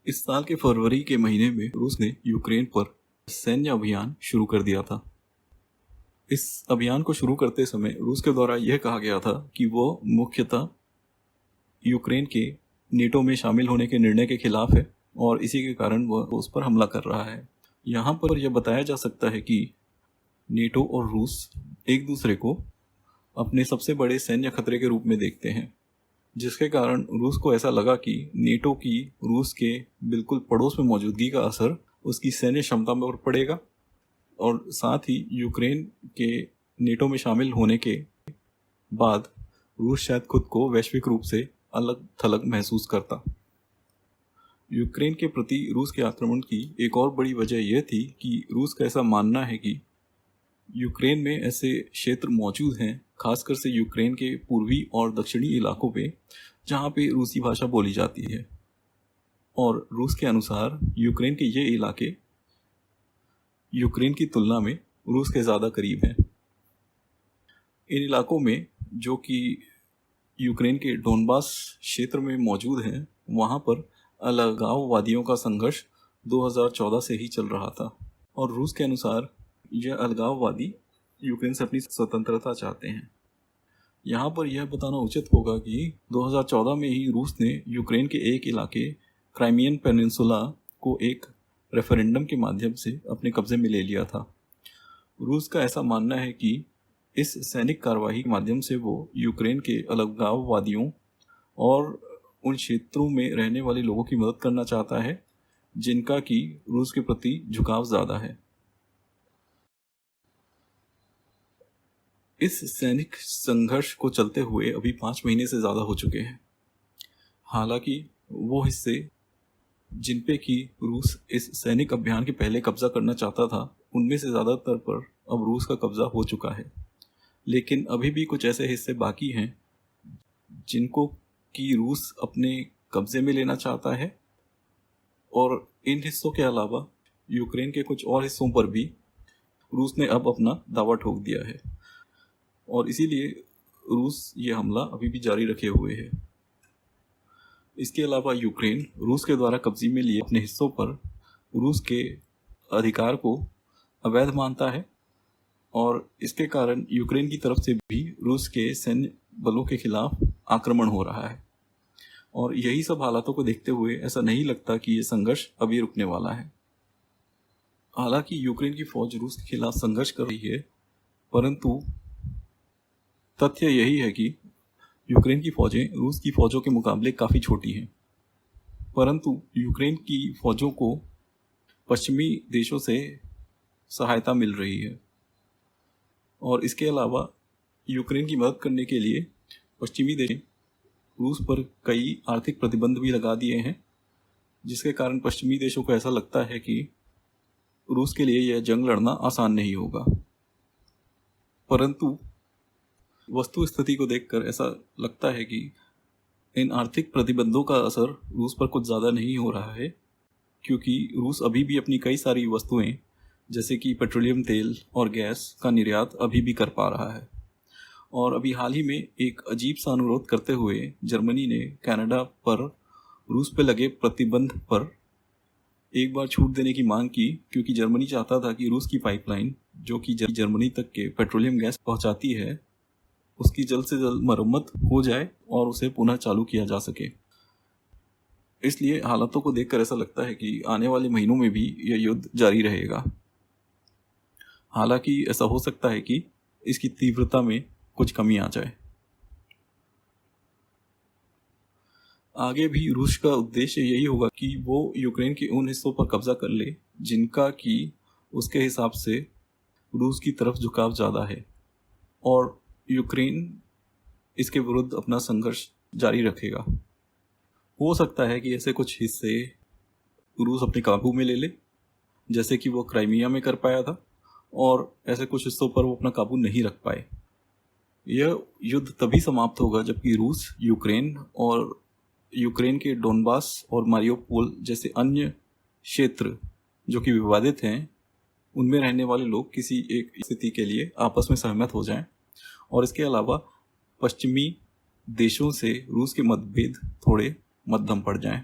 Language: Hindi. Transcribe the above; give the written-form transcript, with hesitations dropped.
इस साल के फरवरी के महीने में रूस ने यूक्रेन पर सैन्य अभियान शुरू कर दिया था। इस अभियान को शुरू करते समय रूस के द्वारा यह कहा गया था कि वो मुख्यतः यूक्रेन के नेटो में शामिल होने के निर्णय के खिलाफ है और इसी के कारण वह उस पर हमला कर रहा है। यहाँ पर यह बताया जा सकता है कि नेटो और रूस एक दूसरे को अपने सबसे बड़े सैन्य खतरे के रूप में देखते हैं, जिसके कारण रूस को ऐसा लगा कि नेटो की रूस के बिल्कुल पड़ोस में मौजूदगी का असर उसकी सैन्य क्षमता पर पड़ेगा और साथ ही यूक्रेन के नेटो में शामिल होने के बाद रूस शायद खुद को वैश्विक रूप से अलग थलग महसूस करता। यूक्रेन के प्रति रूस के आक्रमण की एक और बड़ी वजह यह थी कि रूस का ऐसा मानना है कि यूक्रेन में ऐसे क्षेत्र मौजूद हैं, खासकर से यूक्रेन के पूर्वी और दक्षिणी इलाकों पे, जहाँ पे रूसी भाषा बोली जाती है। और रूस के अनुसार यूक्रेन के ये इलाके यूक्रेन की तुलना में रूस के ज़्यादा करीब हैं। इन इलाकों में जो कि यूक्रेन के डोनबास क्षेत्र में मौजूद हैं, वहाँ पर अलगाववादियों का संघर्ष 2014 से ही चल रहा था और रूस के अनुसार यह अलगाववादी यूक्रेन से अपनी स्वतंत्रता चाहते हैं। यहाँ पर यह बताना उचित होगा कि 2014 में ही रूस ने यूक्रेन के एक इलाके क्राइमियन पेनिनसुला को एक रेफरेंडम के माध्यम से अपने कब्जे में ले लिया था। रूस का ऐसा मानना है कि इस सैनिक कार्रवाई के माध्यम से वो यूक्रेन के अलगाववादियों और उन क्षेत्रों में रहने वाले लोगों की मदद करना चाहता है जिनका कि रूस के प्रति झुकाव ज़्यादा है। इस सैनिक संघर्ष को चलते हुए अभी 5 महीने से ज़्यादा हो चुके हैं। हालांकि वो हिस्से जिन पे कि रूस इस सैनिक अभियान के पहले कब्जा करना चाहता था, उनमें से ज़्यादातर पर अब रूस का कब्जा हो चुका है, लेकिन अभी भी कुछ ऐसे हिस्से बाकी हैं जिनको कि रूस अपने कब्जे में लेना चाहता है। और इन हिस्सों के अलावा यूक्रेन के कुछ और हिस्सों पर भी रूस ने अब अपना दावा ठोक दिया है और इसीलिए रूस ये हमला अभी भी जारी रखे हुए है। इसके अलावा यूक्रेन रूस के द्वारा कब्जे में लिए अपने हिस्सों पर रूस के अधिकार को अवैध मानता है और इसके कारण यूक्रेन की तरफ से भी रूस के सैन्य बलों के खिलाफ आक्रमण हो रहा है। और यही सब हालातों को देखते हुए ऐसा नहीं लगता कि ये संघर्ष अभी रुकने वाला है। हालांकि यूक्रेन की फौज रूस के खिलाफ संघर्ष कर रही है, परंतु तथ्य यही है कि यूक्रेन की फौजें रूस की फौजों के मुकाबले काफ़ी छोटी हैं, परंतु यूक्रेन की फौजों को पश्चिमी देशों से सहायता मिल रही है। और इसके अलावा यूक्रेन की मदद करने के लिए पश्चिमी देश रूस पर कई आर्थिक प्रतिबंध भी लगा दिए हैं, जिसके कारण पश्चिमी देशों को ऐसा लगता है कि रूस के लिए यह जंग लड़ना आसान नहीं होगा। परंतु वस्तु स्थिति को देखकर ऐसा लगता है कि इन आर्थिक प्रतिबंधों का असर रूस पर कुछ ज़्यादा नहीं हो रहा है, क्योंकि रूस अभी भी अपनी कई सारी वस्तुएं जैसे कि पेट्रोलियम तेल और गैस का निर्यात अभी भी कर पा रहा है। और अभी हाल ही में एक अजीब सा अनुरोध करते हुए जर्मनी ने कनाडा पर रूस पर लगे प्रतिबंध पर एक बार छूट देने की मांग की, क्योंकि जर्मनी चाहता था कि रूस की पाइपलाइन जो कि जर्मनी तक के पेट्रोलियम गैस पहुंचाती है, उसकी जल्द से जल्द मरम्मत हो जाए और उसे पुनः चालू किया जा सके। इसलिए हालातों को देखकर ऐसा लगता है कि आने वाले महीनों में भी यह युद्ध जारी रहेगा। हालांकि ऐसा हो सकता है कि इसकी तीव्रता में कुछ कमी आ जाए। आगे भी रूस का उद्देश्य यही होगा कि वो यूक्रेन के उन हिस्सों पर कब्जा कर ले जिनका कि उसके हिसाब से रूस की तरफ झुकाव ज़्यादा है, और यूक्रेन इसके विरुद्ध अपना संघर्ष जारी रखेगा। हो सकता है कि ऐसे कुछ हिस्से रूस अपने काबू में ले ले, जैसे कि वो क्राइमिया में कर पाया था, और ऐसे कुछ हिस्सों पर वो अपना काबू नहीं रख पाए। यह युद्ध तभी समाप्त होगा जबकि रूस यूक्रेन के डोनबास और मारियोपोल जैसे अन्य क्षेत्र जो कि विवादित हैं, उनमें रहने वाले लोग किसी एक स्थिति के लिए आपस में सहमत हो जाएं, और इसके अलावा पश्चिमी देशों से रूस के मतभेद थोड़े मध्यम पड़ जाएं।